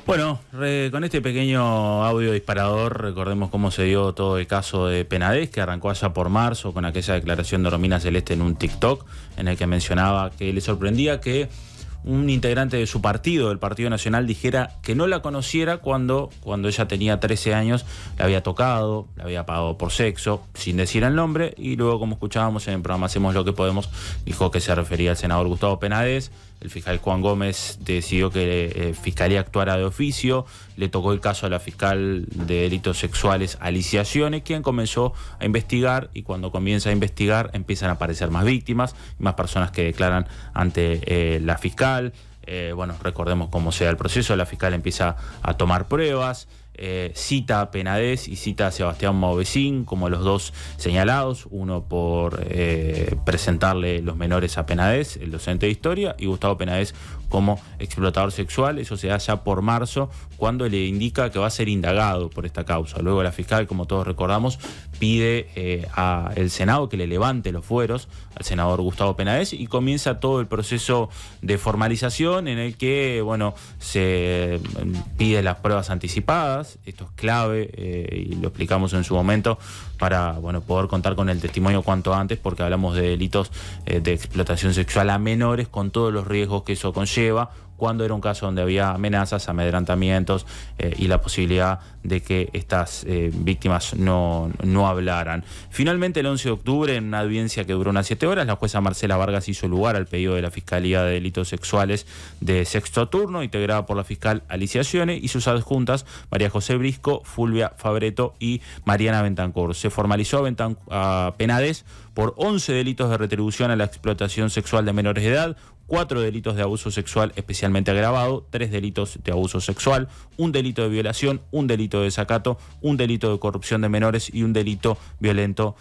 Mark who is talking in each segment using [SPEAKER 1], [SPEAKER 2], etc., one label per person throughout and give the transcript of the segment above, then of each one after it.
[SPEAKER 1] Bueno, con este pequeño audio disparador, recordemos cómo se dio todo el caso de Penades, que arrancó allá por marzo con aquella declaración de Romina Celeste en un TikTok, en el que mencionaba que le sorprendía que un integrante de su partido, del Partido Nacional, dijera que no la conociera cuando ella tenía 13 años, la había tocado, la había pagado por sexo, sin decir el nombre, y luego, como escuchábamos en el programa Hacemos lo que Podemos, dijo que se refería al senador Gustavo Penades. El fiscal Juan Gómez decidió que Fiscalía actuara de oficio, le tocó el caso a la fiscal de delitos sexuales Alicia Scione, quien comenzó a investigar, y cuando comienza a investigar empiezan a aparecer más víctimas y más personas que declaran ante la fiscal. Bueno, recordemos cómo se da el proceso. La fiscal empieza a tomar pruebas, cita a Penades y cita a Sebastián Movesín como los dos señalados, uno por presentarle los menores a Penades, el docente de historia, y Gustavo Penades como explotador sexual. Eso se da ya por marzo, cuando le indica que va a ser indagado por esta causa. Luego la fiscal, como todos recordamos, pide al Senado que le levante los fueros al senador Gustavo Penades, y comienza todo el proceso de formalización en el que, bueno, se pide las pruebas anticipadas. Esto es clave, y lo explicamos en su momento, para, bueno, poder contar con el testimonio cuanto antes, porque hablamos de delitos de explotación sexual a menores, con todos los riesgos que eso conlleva, cuando era un caso donde había amenazas, amedrentamientos y la posibilidad de que estas víctimas no hablaran. Finalmente, el 11 de octubre, en una audiencia que duró unas 7 horas, la jueza Marcela Vargas hizo lugar al pedido de la Fiscalía de Delitos Sexuales de sexto turno, integrada por la fiscal Alicia Scione y sus adjuntas María José Brisco, Fulvia Fabreto y Mariana Bentancur. Se formalizó a Penades por 11 delitos de retribución a la explotación sexual de menores de edad, 4 delitos de abuso sexual especialmente agravado, 3 delitos de abuso sexual, un delito de violación, un delito de desacato, un delito de corrupción de menores y un delito violento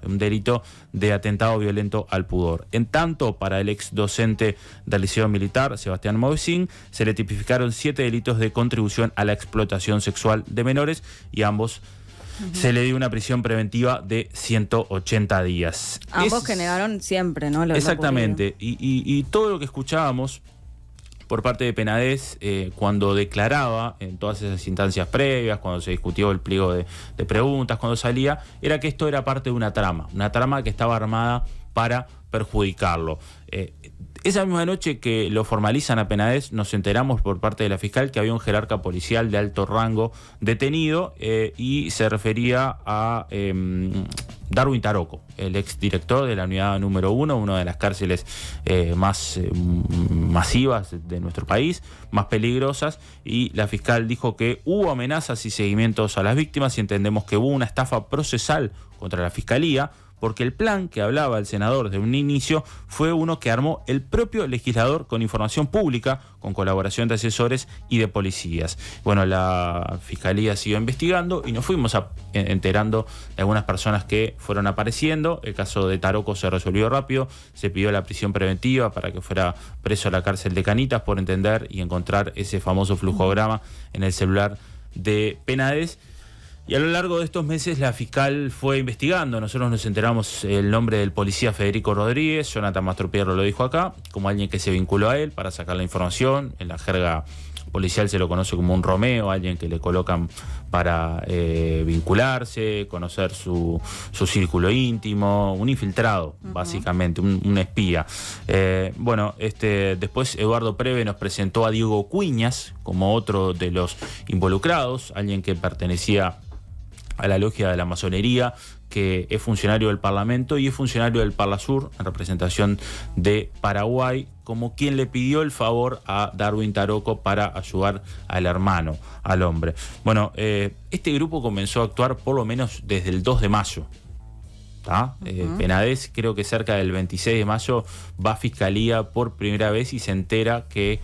[SPEAKER 1] un delito de atentado violento al pudor. En tanto, para el ex docente del Liceo Militar, Sebastián Movesín, se le tipificaron 7 delitos de contribución a la explotación sexual de menores, y ambos se le dio una prisión preventiva de 180 días.
[SPEAKER 2] Ambos que negaron siempre, ¿no?
[SPEAKER 1] Exactamente. Y todo lo que escuchábamos por parte de Penades cuando declaraba en todas esas instancias previas, cuando se discutió el pliego de preguntas, cuando salía, era que esto era parte de una trama que estaba armada para perjudicarlo. Esa misma noche que lo formalizan a Penades, nos enteramos por parte de la fiscal que había un jerarca policial de alto rango detenido, y se refería a Darwin Taroco, el exdirector de la unidad número 1, una de las cárceles más masivas de nuestro país, más peligrosas, y la fiscal dijo que hubo amenazas y seguimientos a las víctimas, y entendemos que hubo una estafa procesal contra la fiscalía, porque el plan que hablaba el senador de un inicio fue uno que armó el propio legislador con información pública, con colaboración de asesores y de policías. Bueno, la fiscalía siguió investigando y nos fuimos enterando de algunas personas que fueron apareciendo. El caso de Taroco se resolvió rápido, se pidió la prisión preventiva para que fuera preso a la cárcel de Canitas por entender y encontrar ese famoso flujograma en el celular de Penades. Y a lo largo de estos meses la fiscal fue investigando. Nosotros nos enteramos el nombre del policía Federico Rodríguez, Jonathan Mastropierro lo dijo acá, como alguien que se vinculó a él para sacar la información. En la jerga policial se lo conoce como un Romeo, alguien que le colocan para vincularse, conocer su círculo íntimo, un infiltrado, básicamente, un espía. Después Eduardo Preve nos presentó a Diego Cuiñas como otro de los involucrados, alguien que pertenecía a la logia de la masonería, que es funcionario del Parlamento y es funcionario del Parlasur, en representación de Paraguay, como quien le pidió el favor a Darwin Taroco para ayudar al hermano, al hombre. Bueno, este grupo comenzó a actuar por lo menos desde el 2 de mayo. Penades, creo que cerca del 26 de mayo, va a fiscalía por primera vez y se entera que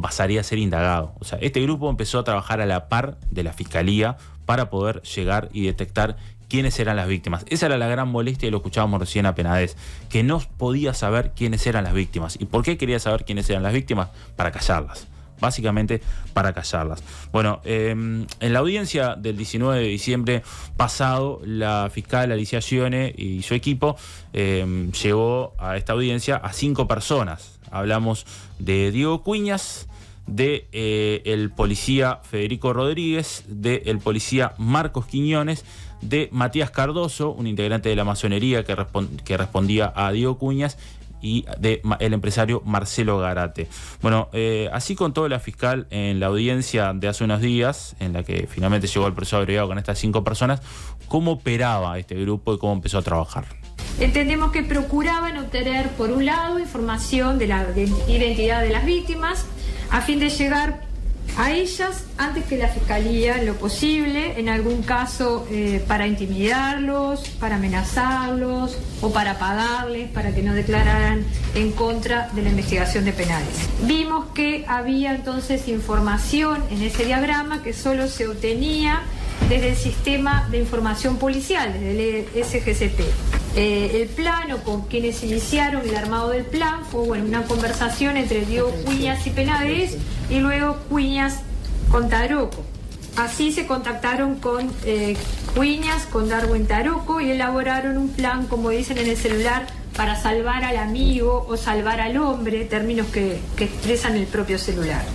[SPEAKER 1] pasaría a ser indagado. O sea, este grupo empezó a trabajar a la par de la fiscalía para poder llegar y detectar quiénes eran las víctimas. Esa era la gran molestia, y lo escuchábamos recién a Penades, que no podía saber quiénes eran las víctimas. ¿Y por qué quería saber quiénes eran las víctimas? Para callarlas. Básicamente para callarlas. Bueno, en la audiencia del 19 de diciembre pasado, la fiscal Alicia Scione y su equipo llevó a esta audiencia a 5 personas, hablamos de Diego Cuiñas, de el policía Federico Rodríguez, de el policía Marcos Quiñones, de Matías Cardoso, un integrante de la masonería que respondía a Diego Cuiñas, y de el empresario Marcelo Garate. Bueno, así contó la fiscal en la audiencia de hace unos días, en la que finalmente llegó el proceso abreviado con estas 5 personas, cómo operaba este grupo y cómo empezó a trabajar.
[SPEAKER 3] Entendemos que procuraban obtener, por un lado, información de la identidad de las víctimas, a fin de llegar a ellas antes que la Fiscalía, en lo posible, en algún caso para intimidarlos, para amenazarlos o para pagarles para que no declararan en contra de la investigación de penales. Vimos que había entonces información en ese diagrama que solo se obtenía desde el sistema de información policial, desde el SGCP. El plano con quienes iniciaron el armado del plan fue una conversación entre Diego Cuiñas y Penades y luego Cuiñas con Taroco. Así se contactaron con Cuiñas, con Darwin Taroco, y elaboraron un plan, como dicen en el celular, para salvar al amigo o salvar al hombre, términos que expresan el propio celular.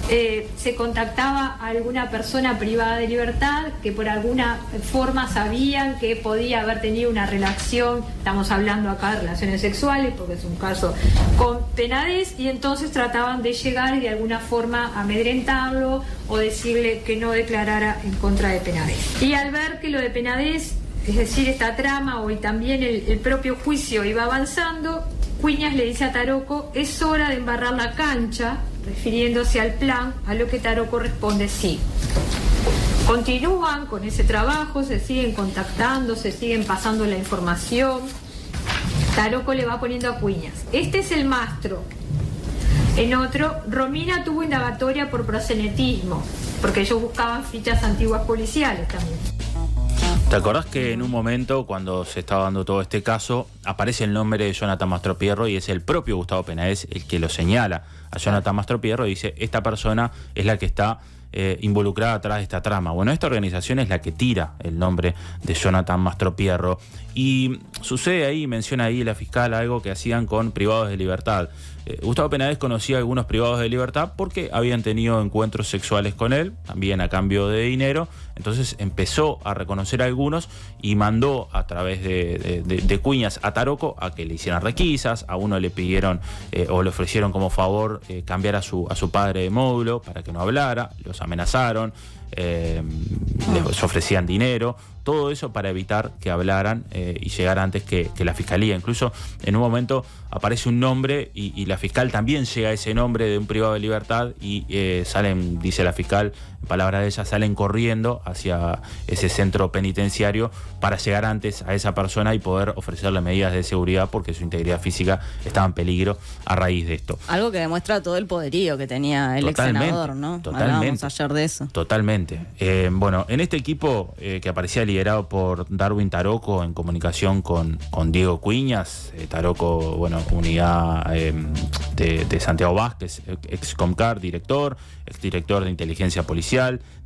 [SPEAKER 3] Se contactaba a alguna persona privada de libertad que por alguna forma sabían que podía haber tenido una relación, estamos hablando acá de relaciones sexuales porque es un caso con Penades, y entonces trataban de llegar y de alguna forma amedrentarlo o decirle que no declarara en contra de Penades. Y al ver que lo de Penades, es decir, esta trama y también el propio juicio iba avanzando, Cuiñas le dice a Taroco: es hora de embarrar la cancha, refiriéndose al plan, a lo que Taroco responde: sí. Continúan con ese trabajo, se siguen contactando, se siguen pasando la información. Taroco le va poniendo a Cuiñas: este es el mastro. En otro, Romina tuvo indagatoria por proxenetismo, porque ellos buscaban fichas antiguas policiales también.
[SPEAKER 1] ¿Te acordás que en un momento, cuando se estaba dando todo este caso, aparece el nombre de Jonathan Mastropierro y es el propio Gustavo Penades el que lo señala a Jonathan Mastropierro y dice: esta persona es la que está involucrada atrás de esta trama? Bueno, esta organización es la que tira el nombre de Jonathan Mastropierro, y sucede ahí, menciona ahí la fiscal algo que hacían con privados de libertad. Gustavo Penades conocía a algunos privados de libertad porque habían tenido encuentros sexuales con él, también a cambio de dinero. Entonces empezó a reconocer a algunos y mandó a través de Cuiñas a Taroco a que le hicieran requisas. A uno le pidieron o le ofrecieron como favor cambiar a su padre de módulo para que no hablara, los amenazaron, les ofrecían dinero, todo eso para evitar que hablaran y llegara antes que la fiscalía. Incluso en un momento aparece un nombre y la fiscal también llega a ese nombre de un privado de libertad y salen, dice la fiscal, en palabras de ella, salen corriendo hacia ese centro penitenciario para llegar antes a esa persona y poder ofrecerle medidas de seguridad porque su integridad física estaba en peligro a raíz de esto.
[SPEAKER 2] Algo que demuestra todo el poderío que tenía el ex senador, ¿no?
[SPEAKER 1] Totalmente.
[SPEAKER 2] Hablábamos ayer de eso.
[SPEAKER 1] Totalmente. Bueno, en este equipo que aparecía liderado por Darwin Taroco en comunicación con Diego Cuiñas, Taroco, bueno, unidad de Santiago Vázquez, ex Comcar, exdirector de inteligencia policial.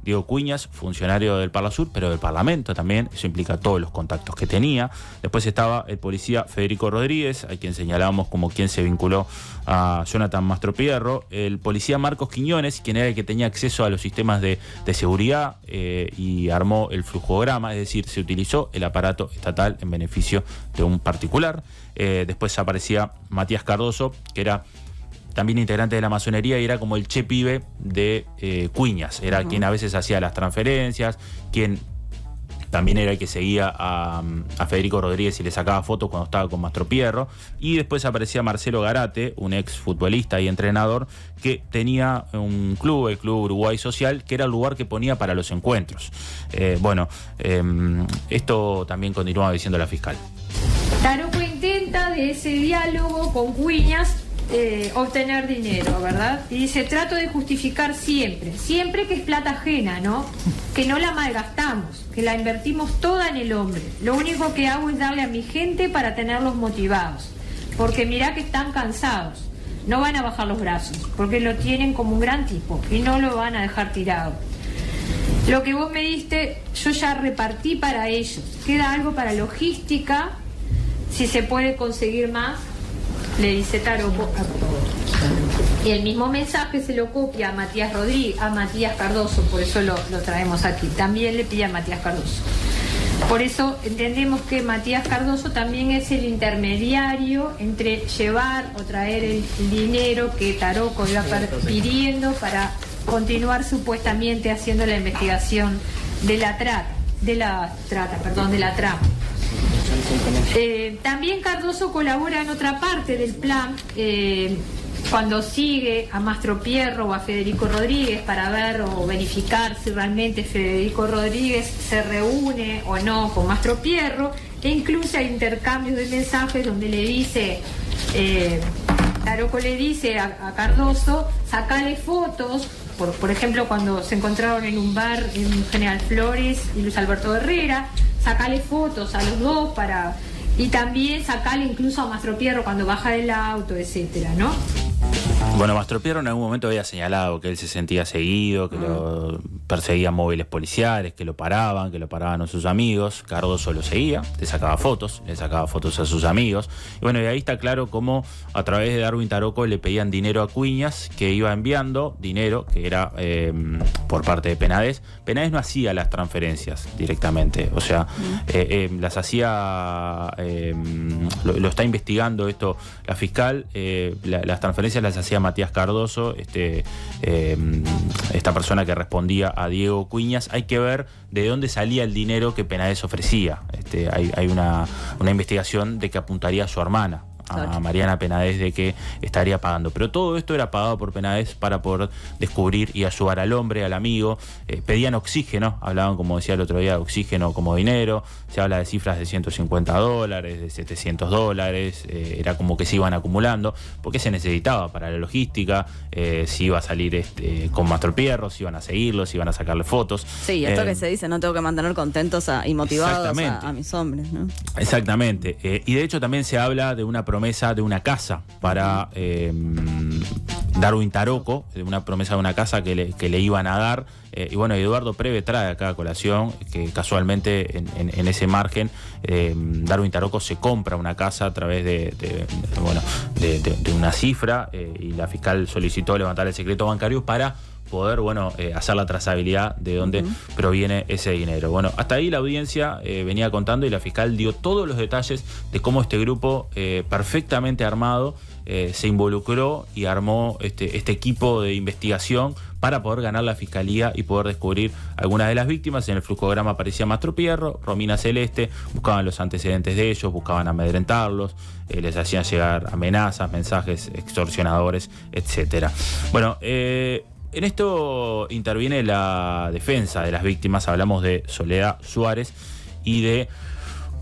[SPEAKER 1] Diego Cuiñas, funcionario del Parlasur, pero del Parlamento también, eso implica todos los contactos que tenía. Después estaba el policía Federico Rodríguez, a quien señalábamos como quien se vinculó a Jonathan Mastropierro, el policía Marcos Quiñones, quien era el que tenía acceso a los sistemas de seguridad y armó el flujograma, es decir, se utilizó el aparato estatal en beneficio de un particular. Después aparecía Matías Cardoso, que era también integrante de la masonería y era como el che pibe de Cuiñas, era quien a veces hacía las transferencias, quien también era el que seguía a Federico Rodríguez y le sacaba fotos cuando estaba con Mastropierro. Y después aparecía Marcelo Garate, un ex futbolista y entrenador que tenía un club, el Club Uruguay Social, que era el lugar que ponía para los encuentros. Esto también continuaba diciendo la fiscal.
[SPEAKER 3] Taroco intenta de ese diálogo con Cuiñas obtener dinero, ¿verdad? Y dice: trato de justificar siempre que es plata ajena, ¿no? Que no la malgastamos, que la invertimos toda en el hombre. Lo único que hago es darle a mi gente para tenerlos motivados, porque mirá que están cansados, no van a bajar los brazos, porque lo tienen como un gran tipo y no lo van a dejar tirado. Lo que vos me diste, yo ya repartí para ellos. Queda algo para logística, si se puede conseguir más, le dice Taroco a todos. Y el mismo mensaje se lo copia a Matías Cardoso, por eso lo traemos aquí. También le pide a Matías Cardoso. Por eso entendemos que Matías Cardoso también es el intermediario entre llevar o traer el dinero que Taroco iba pidiendo para continuar supuestamente haciendo la investigación de la trama. También Cardoso colabora en otra parte del plan, cuando sigue a Mastropierro o a Federico Rodríguez para ver o verificar si realmente Federico Rodríguez se reúne o no con Mastropierro, e incluso hay intercambios de mensajes donde le dice, Taroco le dice a Cardoso, sacale fotos, por ejemplo cuando se encontraron en un bar en General Flores y Luis Alberto Herrera, sacale fotos a los dos y también sacale incluso a Mastropierro cuando baja del auto, etcétera, ¿no?
[SPEAKER 1] Bueno, Mastropierro en algún momento había señalado que él se sentía seguido, que lo perseguían móviles policiales, que lo paraban a sus amigos. Cardoso lo seguía, le sacaba fotos a sus amigos. Y bueno, y ahí está claro cómo a través de Darwin Taroco le pedían dinero a Cuñas, que iba enviando dinero, que era por parte de Penades. Penades no hacía las transferencias directamente, o sea, las hacía, lo está investigando esto la fiscal, las transferencias las hacía Matías Cardoso, esta persona que respondía a Diego Cuñas. Hay que ver de dónde salía el dinero que Penades ofrecía. Hay una investigación de que apuntaría a su hermana, a Mariana Penades, de que estaría pagando. Pero todo esto era pagado por Penades para poder descubrir y ayudar al hombre, al amigo. Pedían oxígeno, hablaban, como decía el otro día, de oxígeno como dinero. Se habla de cifras de $150, de $700. Era como que se iban acumulando, porque se necesitaba para la logística, si iba a salir con Mastropierro, si iban a seguirlo, si iban a sacarle fotos.
[SPEAKER 2] Sí, esto que se dice, no tengo que mantener contentos y motivados a mis hombres, ¿no?
[SPEAKER 1] Exactamente. Y de hecho también se habla de una promesa de una casa para Darwin Taroco, una promesa de una casa que le iban a dar. Y bueno, Eduardo Preve trae acá a colación que casualmente en ese margen Darwin Taroco se compra una casa a través de una cifra, y la fiscal solicitó levantar el secreto bancario para poder hacer la trazabilidad de dónde proviene ese dinero. Bueno, hasta ahí la audiencia venía contando, y la fiscal dio todos los detalles de cómo este grupo perfectamente armado se involucró y armó este equipo de investigación para poder ganar la fiscalía y poder descubrir algunas de las víctimas. En el fluxograma aparecía Mastropierro, Romina Celeste, buscaban los antecedentes de ellos, buscaban amedrentarlos, les hacían llegar amenazas, mensajes extorsionadores, etcétera. Bueno, en esto interviene la defensa de las víctimas. Hablamos de Soledad Suárez y de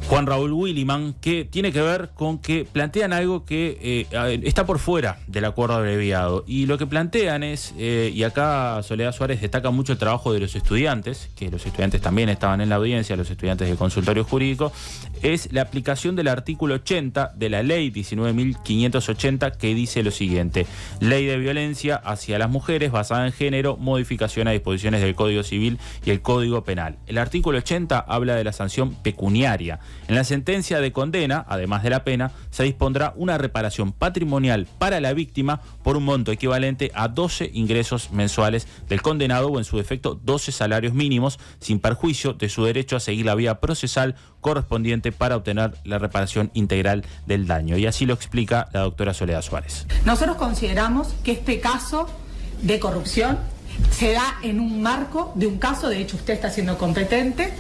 [SPEAKER 1] Juan Raúl Williman, que tiene que ver con que plantean algo que está por fuera del acuerdo abreviado. Y lo que plantean es, y acá Soledad Suárez destaca mucho el trabajo de los estudiantes, que los estudiantes también estaban en la audiencia, los estudiantes del consultorio jurídico, es la aplicación del artículo 80 de la ley 19.580, que dice lo siguiente: ley de violencia hacia las mujeres basada en género, modificación a disposiciones del Código Civil y el Código Penal. El artículo 80 habla de la sanción pecuniaria. En la sentencia de condena, además de la pena, se dispondrá una reparación patrimonial para la víctima por un monto equivalente a 12 ingresos mensuales del condenado, o en su defecto 12 salarios mínimos, sin perjuicio de su derecho a seguir la vía procesal correspondiente para obtener la reparación integral del daño. Y así lo explica la doctora Soledad Suárez.
[SPEAKER 4] Nosotros consideramos que este caso de corrupción se da en un marco de un caso, de hecho usted está siendo competente,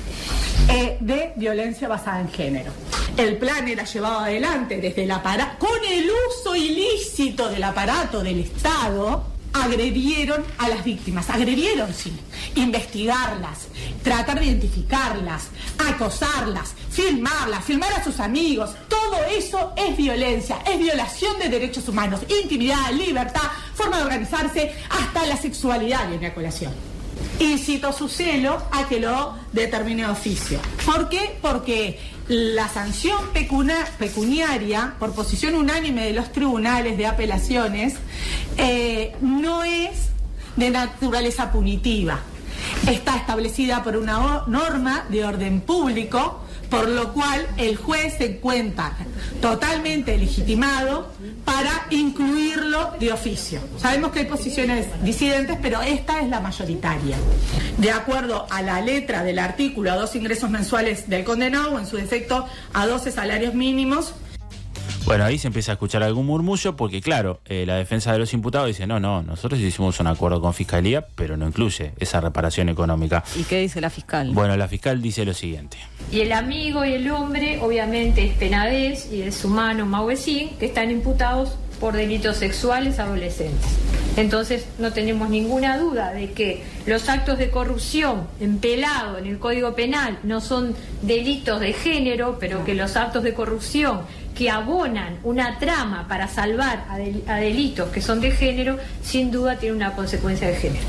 [SPEAKER 4] de violencia basada en género. El plan era llevado adelante desde el aparato, con el uso ilícito del aparato del Estado. Agredieron a las víctimas, sí, investigarlas, tratar de identificarlas, acosarlas, filmar a sus amigos. Todo eso es violencia, es violación de derechos humanos, intimidad, libertad, forma de organizarse, hasta la sexualidad viene a colación. Incito su celo a que lo determine oficio. ¿Por qué? Porque la sanción pecuniaria, por posición unánime de los tribunales de apelaciones, no es de naturaleza punitiva. Está establecida por una norma de orden público por lo cual el juez se encuentra totalmente legitimado para incluirlo de oficio. Sabemos que hay posiciones disidentes, pero esta es la mayoritaria. De acuerdo a la letra del artículo, a 2 ingresos mensuales del condenado, o en su defecto a 12 salarios mínimos.
[SPEAKER 1] Bueno, ahí se empieza a escuchar algún murmullo porque, claro, la defensa de los imputados dice, no, nosotros hicimos un acuerdo con Fiscalía, pero no incluye esa reparación económica.
[SPEAKER 2] ¿Y qué dice la fiscal?
[SPEAKER 1] Bueno, la fiscal dice lo siguiente.
[SPEAKER 3] Y el amigo y el hombre, obviamente, es Penades y es su mano Mauesín, que están imputados por delitos sexuales adolescentes. Entonces, no tenemos ninguna duda de que los actos de corrupción empelados en el Código Penal no son delitos de género, pero que los actos de corrupción que abonan una trama para salvar a delitos que son de género, sin duda tienen una consecuencia de género.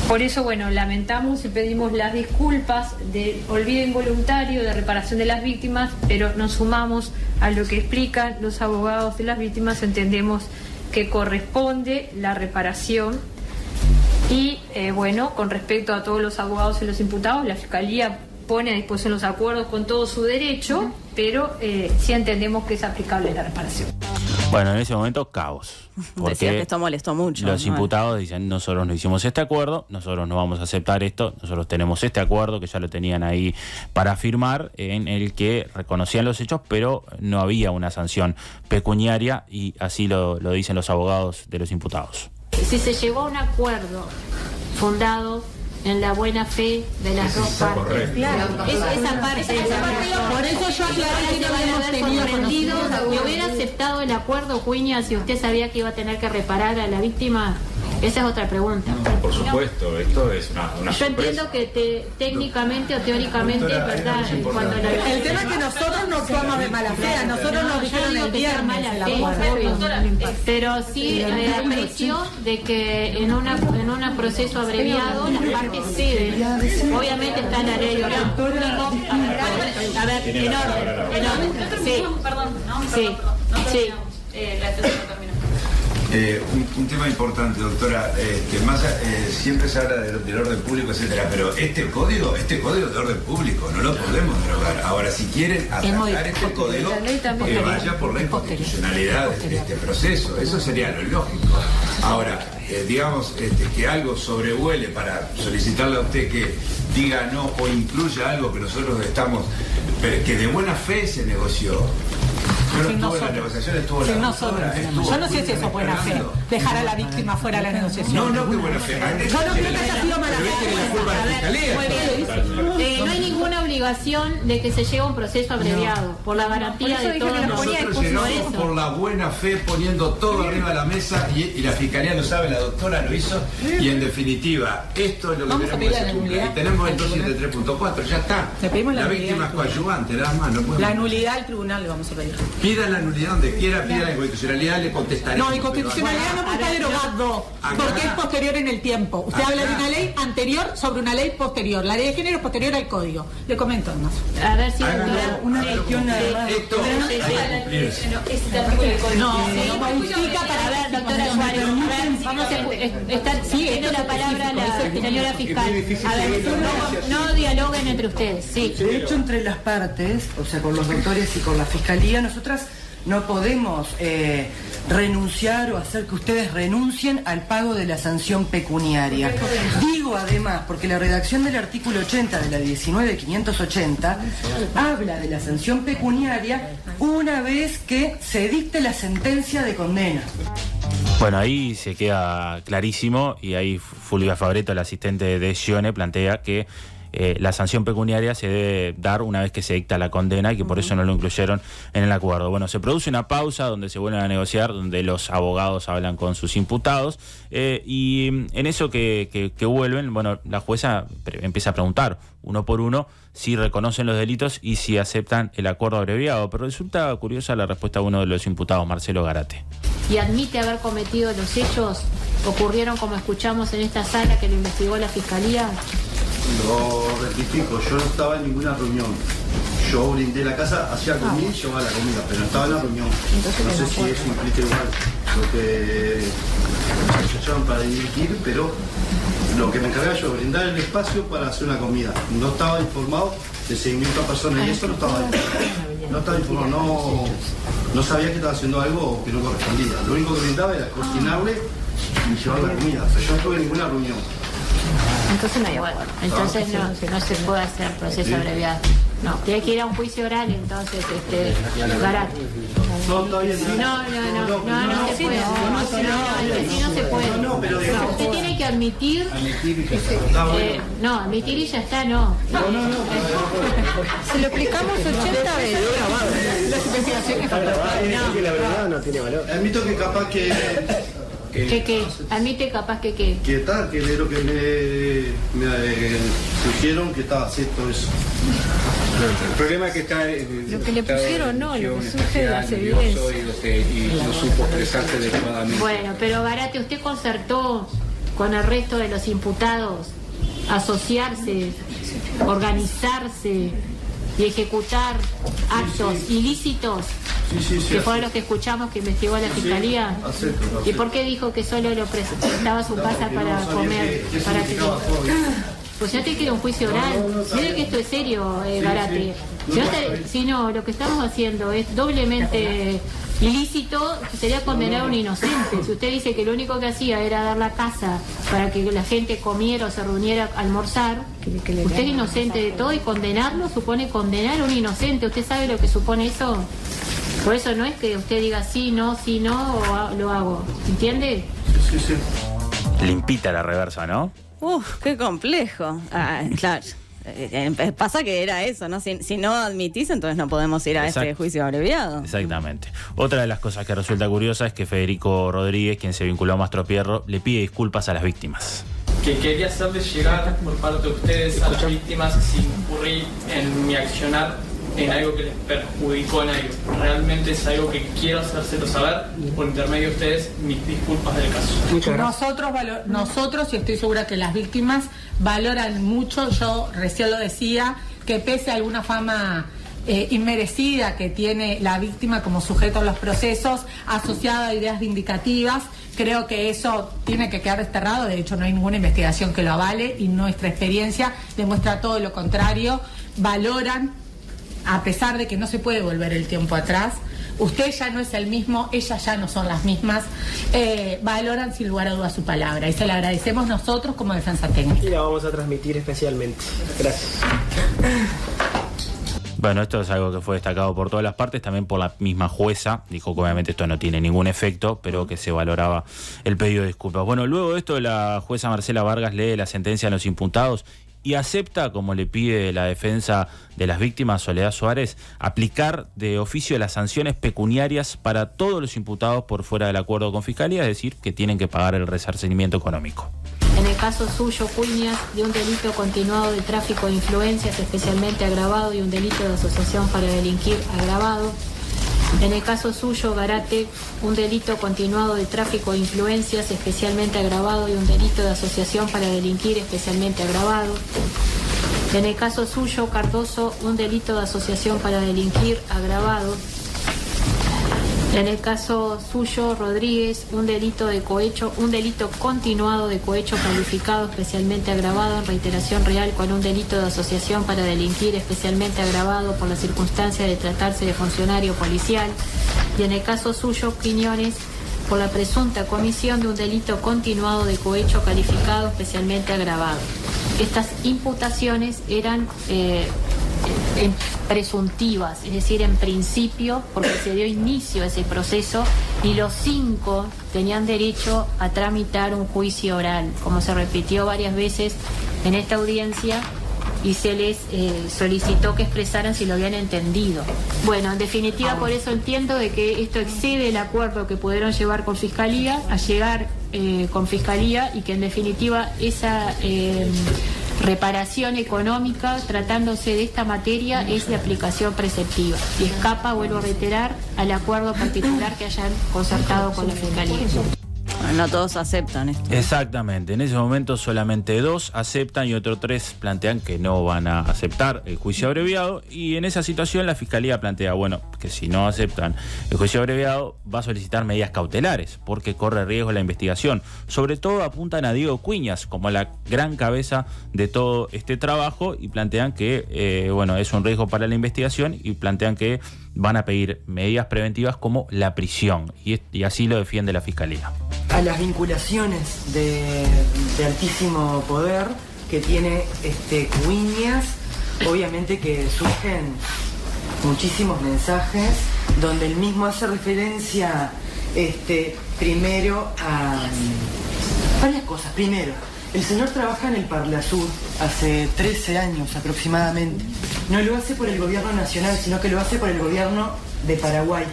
[SPEAKER 3] Por eso, bueno, lamentamos y pedimos las disculpas de olvido involuntario, de reparación de las víctimas, pero nos sumamos a lo que explican los abogados de las víctimas. Entendemos que corresponde la reparación y, bueno, con respecto a todos los abogados y los imputados, la Fiscalía pone a disposición los acuerdos con todo su derecho, pero sí entendemos que es aplicable la reparación.
[SPEAKER 1] Bueno, en ese momento, caos.
[SPEAKER 2] Decía que esto molestó mucho.
[SPEAKER 1] Los imputados dicen, nosotros no hicimos este acuerdo, nosotros no vamos a aceptar esto, nosotros tenemos este acuerdo que ya lo tenían ahí para firmar, en el que reconocían los hechos, pero no había una sanción pecuniaria, y así lo dicen los abogados de los imputados.
[SPEAKER 5] Si se llegó a un acuerdo fundado en la buena fe de las dos partes. Claro, esa parte.
[SPEAKER 4] Por eso yo aclaré que no habíamos tenido conocimiento.
[SPEAKER 5] ¿Y hubiera aceptado el acuerdo, Cuña, si usted sabía que iba a tener que reparar a la víctima? Esa es otra pregunta.
[SPEAKER 6] No, por supuesto, esto es una
[SPEAKER 5] Yo entiendo que técnicamente o teóricamente es verdad. Cuando
[SPEAKER 4] el tema es que nosotros no actuamos de mala fe, a nosotros nos dijeron el viernes el acuerdo.
[SPEAKER 5] Pero sí aprecio de que en un proceso abreviado las partes ceden. Obviamente está en la ley de orden público. A ver, en orden. Sí, sí.
[SPEAKER 7] Un tema importante, doctora, siempre se habla del orden público, etcétera, pero este código es de orden público, no lo podemos derogar. Ahora, si quieren atacar este código, que vaya por la inconstitucionalidad de este proceso, eso sería lo lógico. Ahora, digamos, que algo sobrevuele para solicitarle a usted que diga no o incluya algo que nosotros estamos, que de buena fe se negoció. Yo no estuve en la negociación, estuvo la doctora.
[SPEAKER 4] Yo no sé si eso es buena fe, dejar a la víctima fuera de la negociación.
[SPEAKER 7] No, qué buena fe.
[SPEAKER 4] Yo no creo que haya sido mala fe.
[SPEAKER 5] No hay ninguna obligación de que se lleve un proceso abreviado, por la garantía de todos
[SPEAKER 7] nosotros llegamos por la buena fe, poniendo todo arriba de la mesa, y la Fiscalía lo sabe, la doctora lo hizo, y en definitiva, esto es lo que tenemos que cumplir. Y tenemos el 273.4, ya está. La víctima es coadyuvante, nada más.
[SPEAKER 4] La nulidad al tribunal le vamos a pedir.
[SPEAKER 7] Pida la nulidad donde quiera, pida la inconstitucionalidad, le contestaremos.
[SPEAKER 4] No, inconstitucionalidad no está derogado, porque es posterior en el tiempo. Usted habla de una ley anterior sobre una ley posterior. La ley de género es posterior al código. Le comento más.
[SPEAKER 5] A ver si
[SPEAKER 7] una cuestión
[SPEAKER 5] esto
[SPEAKER 4] no modifica para ver,
[SPEAKER 5] doctora Suárez. Vamos a estar siguiendo la palabra la señora fiscal. A ver, no dialoguen entre ustedes. Sí.
[SPEAKER 8] De hecho, entre las partes, o sea, con los doctores y con la Fiscalía, nosotras no podemos renunciar o hacer que ustedes renuncien al pago de la sanción pecuniaria. Digo además, porque la redacción del artículo 80 de la 19.580 habla de la sanción pecuniaria una vez que se dicte la sentencia de condena.
[SPEAKER 1] Bueno, ahí se queda clarísimo, y ahí Fulvia Fabretto, la asistente de Scione, plantea que la sanción pecuniaria se debe dar una vez que se dicta la condena, y que por eso no lo incluyeron en el acuerdo. Bueno, se produce una pausa donde se vuelven a negociar, donde los abogados hablan con sus imputados, y en eso que vuelven, bueno, la jueza empieza a preguntar uno por uno si reconocen los delitos y si aceptan el acuerdo abreviado, pero resulta curiosa la respuesta de uno de los imputados, Marcelo Garate.
[SPEAKER 5] ¿Y admite haber cometido los hechos? ¿Ocurrieron como escuchamos en esta sala que lo investigó la Fiscalía?
[SPEAKER 9] Lo rectifico, yo no estaba en ninguna reunión. Yo brindé la casa, hacía comida y llevaba la comida, pero no estaba en la reunión. No sé si eso implica igual. lo que me llaman para dirigir, pero lo que me encargaba yo, brindar el espacio para hacer una comida. No estaba informado de seguimiento a personas y eso no estaba informado, no sabía que estaba haciendo algo que no correspondía. Lo único que brindaba era cocinarle y llevar la comida. O sea, yo no tuve ninguna reunión.
[SPEAKER 5] Entonces no hay acuerdo. Entonces no se puede hacer proceso abreviado. No, tiene que ir a un juicio oral, entonces, Garate.
[SPEAKER 9] No, está bien.
[SPEAKER 5] No se puede. No se puede. Usted tiene que admitir. Admitir y ya está, no.
[SPEAKER 2] Se lo explicamos 80 veces.
[SPEAKER 4] Las investigaciones
[SPEAKER 10] que la verdad no tiene valor.
[SPEAKER 9] Admito que capaz que...
[SPEAKER 5] ¿Qué? Admite capaz que qué.
[SPEAKER 9] Que tal, que es lo que me pusieron que estaba cierto eso.
[SPEAKER 6] El problema es que está...
[SPEAKER 5] Lo que le pusieron no, lo que surge de las evidencias.
[SPEAKER 6] Y no supo expresarse adecuadamente.
[SPEAKER 5] Bueno, pero Garate, usted concertó con el resto de los imputados asociarse, organizarse y ejecutar actos ilícitos. Que fueron los que escuchamos que investigó la Fiscalía. ¿Y por qué dijo que solo lo presentaba a su casa para comer? Pues ya te quiero un juicio oral. Mire que esto es serio, Garate. Si no, lo que estamos haciendo es doblemente ilícito, sería condenar a un inocente. Si usted dice que lo único que hacía era dar la casa para que la gente comiera o se reuniera a almorzar, usted es inocente de todo y condenarlo supone condenar a un inocente. ¿Usted sabe lo que supone eso? Por eso no es que usted diga sí, no, o lo hago. ¿Entiende?
[SPEAKER 9] Sí.
[SPEAKER 1] Limpita la reversa, ¿no?
[SPEAKER 2] Qué complejo. Claro. Pasa que era eso, ¿no? Si no admitís, entonces no podemos ir a este juicio abreviado.
[SPEAKER 1] Exactamente. Otra de las cosas que resulta curiosa es que Federico Rodríguez, quien se vinculó a Mastro Pierro, le pide disculpas a las víctimas.
[SPEAKER 11] Que quería hacerles llegar por parte de ustedes a las víctimas si incurrí en mi accionar en algo que les perjudicó en algo. Realmente es algo que quiero hacérselo saber por intermedio de ustedes, mis disculpas del caso.
[SPEAKER 4] Nosotros, y estoy segura que las víctimas valoran mucho, yo recién lo decía, que pese a alguna fama inmerecida que tiene la víctima como sujeto en los procesos, asociada a ideas vindicativas, creo que eso tiene que quedar desterrado. De hecho, no hay ninguna investigación que lo avale y nuestra experiencia demuestra todo lo contrario. Valoran, a pesar de que no se puede volver el tiempo atrás, usted ya no es el mismo, ellas ya no son las mismas, valoran sin lugar a dudas su palabra y se la agradecemos nosotros como defensa técnica.
[SPEAKER 10] Y la vamos a transmitir especialmente. Gracias.
[SPEAKER 1] Bueno, esto es algo que fue destacado por todas las partes, también por la misma jueza. Dijo que obviamente esto no tiene ningún efecto, pero que se valoraba el pedido de disculpas. Bueno, luego de esto, la jueza Marcela Vargas lee la sentencia a los imputados y acepta, como le pide la defensa de las víctimas, Soledad Suárez, aplicar de oficio las sanciones pecuniarias para todos los imputados por fuera del acuerdo con Fiscalía, es decir, que tienen que pagar el resarcimiento económico.
[SPEAKER 5] En el caso suyo, Cuñas, de un delito continuado de tráfico de influencias especialmente agravado y un delito de asociación para delinquir agravado. En el caso suyo, Garate, un delito continuado de tráfico de influencias especialmente agravado y un delito de asociación para delinquir especialmente agravado. En el caso suyo, Cardoso, un delito de asociación para delinquir agravado. En el caso suyo, Rodríguez, un delito de cohecho, un delito continuado de cohecho calificado especialmente agravado en reiteración real con un delito de asociación para delinquir especialmente agravado por la circunstancia de tratarse de funcionario policial. Y en el caso suyo, Quiñones, por la presunta comisión de un delito continuado de cohecho calificado especialmente agravado. Estas imputaciones eran presuntivas, es decir, en principio, porque se dio inicio a ese proceso y los 5 tenían derecho a tramitar un juicio oral, como se repitió varias veces en esta audiencia y se les solicitó que expresaran si lo habían entendido. Bueno, en definitiva, por eso entiendo de que esto excede el acuerdo que pudieron llevar con Fiscalía, a llegar con Fiscalía, y que en definitiva esa reparación económica, tratándose de esta materia, es de aplicación preceptiva y escapa, vuelvo a reiterar, al acuerdo particular que hayan concertado con la Fiscalía.
[SPEAKER 2] No todos aceptan esto.
[SPEAKER 1] Exactamente, en ese momento solamente 2 aceptan y otros 3 plantean que no van a aceptar el juicio abreviado, y en esa situación la Fiscalía plantea, bueno, que si no aceptan el juicio abreviado va a solicitar medidas cautelares porque corre riesgo la investigación. Sobre todo apuntan a Diego Cuñas como la gran cabeza de todo este trabajo y plantean que bueno, es un riesgo para la investigación, y plantean que van a pedir medidas preventivas como la prisión, y así lo defiende la Fiscalía.
[SPEAKER 8] A las vinculaciones de altísimo poder que tiene Cuñas, obviamente que surgen muchísimos mensajes donde él mismo hace referencia primero a varias cosas. Primero, el señor trabaja en el Parlasur hace 13 años aproximadamente. No lo hace por el gobierno nacional, sino que lo hace por el gobierno de Paraguay.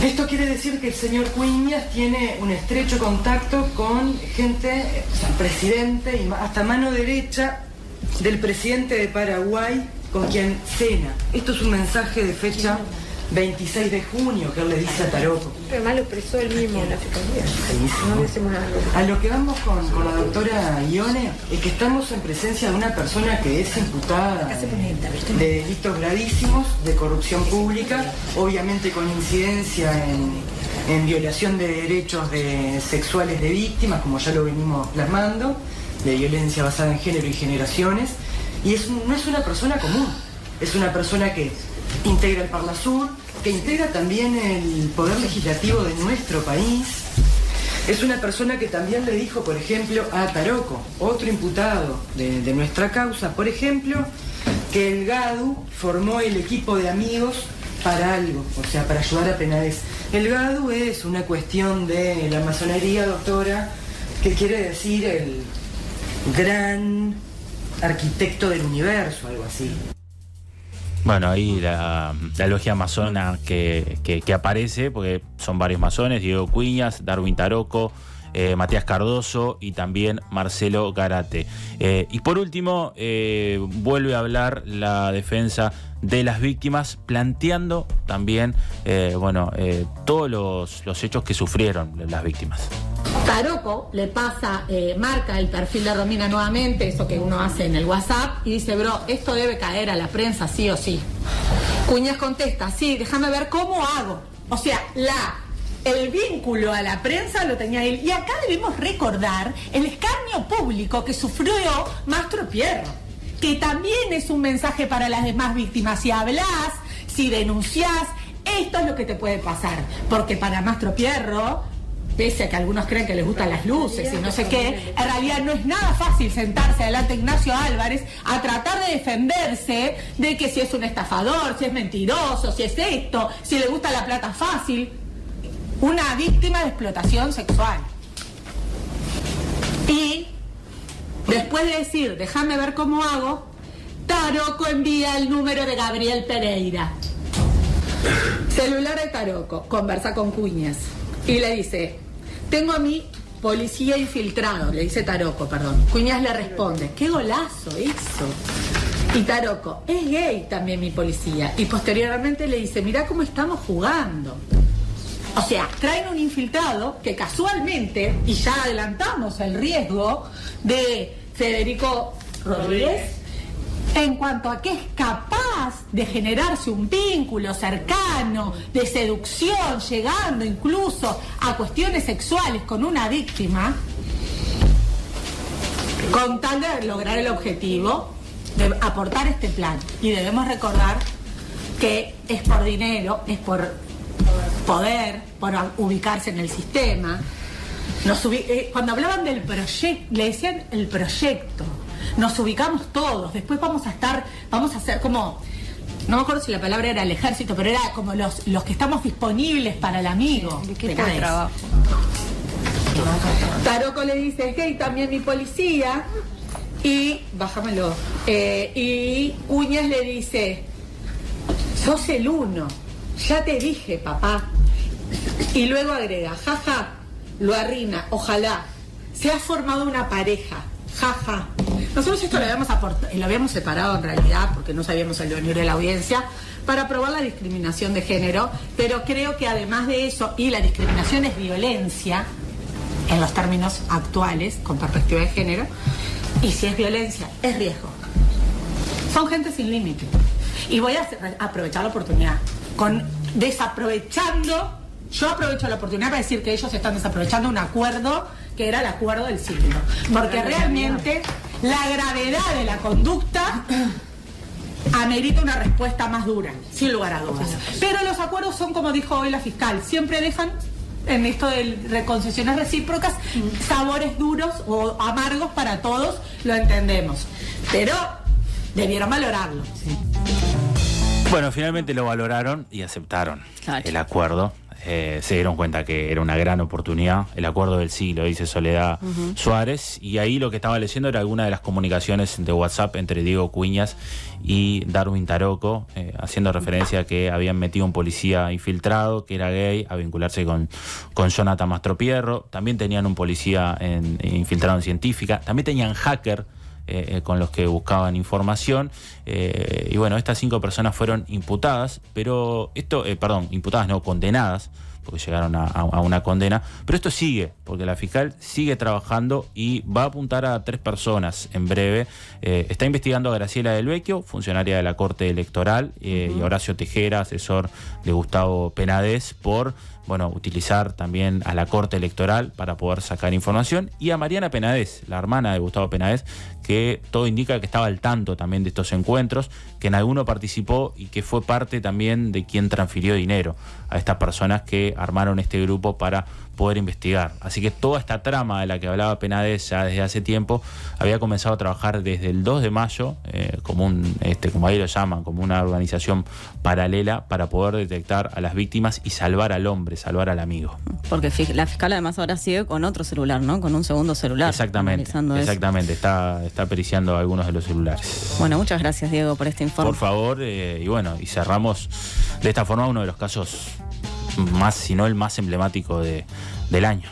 [SPEAKER 8] Esto quiere decir que el señor Cuñas tiene un estrecho contacto con gente, presidente y hasta mano derecha del presidente de Paraguay, con quien cena. Esto es un mensaje de fecha 26 de junio que él le dice a Taroco.
[SPEAKER 3] Pero más lo expresó él mismo en la Fiscalía. No decimos nada.
[SPEAKER 8] A lo que vamos con la doctora Ione es que estamos en presencia de una persona que es imputada de delitos gravísimos, de corrupción pública, obviamente con incidencia en violación de derechos sexuales de víctimas, como ya lo venimos plasmando, de violencia basada en género y generaciones, y no es una persona común, es una persona que integra el Parlasur, que integra también el poder legislativo de nuestro país. Es una persona que también le dijo, por ejemplo, a Taroco, otro imputado de nuestra causa, por ejemplo, que el GADU formó el equipo de amigos para algo, o sea, para ayudar a Penades. El GADU es una cuestión de la masonería, doctora, que quiere decir el gran arquitecto del universo, algo así.
[SPEAKER 1] Bueno, ahí la logia masona que aparece, porque son varios masones: Diego Cuñas, Darwin Taroco, Matías Cardoso y también Marcelo Garate. Y por último, vuelve a hablar la defensa de las víctimas, planteando también todos los hechos que sufrieron las víctimas.
[SPEAKER 12] Taroco le pasa, marca el perfil de Romina nuevamente, eso que uno hace en el WhatsApp, y dice, bro, esto debe caer a la prensa sí o sí. Cuñas contesta, sí, déjame ver cómo hago. O sea, el vínculo a la prensa lo tenía él. Y acá debemos recordar el escarnio público que sufrió Mastro Pierro, que también es un mensaje para las demás víctimas. Si hablas, si denunciás, esto es lo que te puede pasar. Porque para Mastro Pierro, pese a que algunos creen que les gustan las luces y no sé qué, en realidad no es nada fácil sentarse delante de Ignacio Álvarez a tratar de defenderse de que si es un estafador, si es mentiroso, si es esto, si le gusta la plata fácil. Una víctima de explotación sexual. Y después de decir, déjame ver cómo hago, Taroco envía el número de Gabriel Pereira. Celular de Taroco, conversa con Cuñas y le dice, tengo a mi policía infiltrado, le dice Taroco, perdón. Cuñas le responde, qué golazo eso. Y Taroco, es gay también mi policía. Y posteriormente le dice, mirá cómo estamos jugando. O sea, traen un infiltrado que casualmente, y ya adelantamos el riesgo de Federico Rodríguez, en cuanto a que es capaz de generarse un vínculo cercano, de seducción, llegando incluso a cuestiones sexuales con una víctima, con tal de lograr el objetivo de aportar este plan. Y debemos recordar que es por dinero, es por poder, por ubicarse en el sistema. Cuando hablaban del proyecto, le decían el proyecto. Nos ubicamos todos, después vamos a hacer como, no me acuerdo si la palabra era el ejército, pero era como los que estamos disponibles para el amigo.
[SPEAKER 2] El equipo de trabajo.
[SPEAKER 12] Taroco le dice, es gay también mi policía, y bájamelo. Y Cuñas le dice, sos el uno, ya te dije, papá. Y luego agrega, jaja, lo arruina, ojalá, se ha formado una pareja, jaja. Nosotros esto lo habíamos separado en realidad porque no sabíamos el venir de la audiencia, para probar la discriminación de género, pero creo que además de eso, y la discriminación es violencia, en los términos actuales, con perspectiva de género, y si es violencia, es riesgo. Son gente sin límite. Y voy a aprovechar la oportunidad, yo aprovecho la oportunidad para decir que ellos están desaprovechando un acuerdo que era el acuerdo del siglo. Porque realmente la gravedad de la conducta amerita una respuesta más dura, sin lugar a dudas. Pero los acuerdos son, como dijo hoy la fiscal, siempre dejan, en esto de reconcesiones recíprocas, sabores duros o amargos para todos, lo entendemos. Pero debieron valorarlo. Sí.
[SPEAKER 1] Bueno, finalmente lo valoraron y aceptaron el acuerdo. Se dieron cuenta que era una gran oportunidad, el acuerdo del siglo, dice Soledad Suárez, y ahí lo que estaba leyendo era alguna de las comunicaciones de WhatsApp entre Diego Cuñas y Darwin Taroco, haciendo referencia a que habían metido un policía infiltrado, que era gay, a vincularse con Jonathan Mastropierro. También tenían un policía infiltrado en científica, también tenían hacker con los que buscaban información, y bueno, estas 5 personas fueron imputadas, pero condenadas, porque llegaron a una condena, pero esto sigue, porque la fiscal sigue trabajando y va a apuntar a 3 personas en breve. Está investigando a Graciela Del Vecchio, funcionaria de la Corte Electoral, y Horacio Tejera, asesor de Gustavo Penades, por utilizar también a la Corte Electoral para poder sacar información, y a Mariana Penades, la hermana de Gustavo Penades, que todo indica que estaba al tanto también de estos encuentros, que en alguno participó y que fue parte también de quien transfirió dinero a estas personas que armaron este grupo para poder investigar. Así que toda esta trama de la que hablaba Penades ya desde hace tiempo había comenzado a trabajar desde el 2 de mayo como ahí lo llaman, como una organización paralela para poder detectar a las víctimas y salvar al hombre, salvar al amigo.
[SPEAKER 2] Porque la fiscal además ahora sigue con otro celular, ¿no? Con un segundo celular.
[SPEAKER 1] Exactamente. Está periciando algunos de los celulares.
[SPEAKER 2] Bueno, muchas gracias, Diego, por este informe.
[SPEAKER 1] Por favor, y cerramos de esta forma uno de los casos más, si no el más emblemático del año.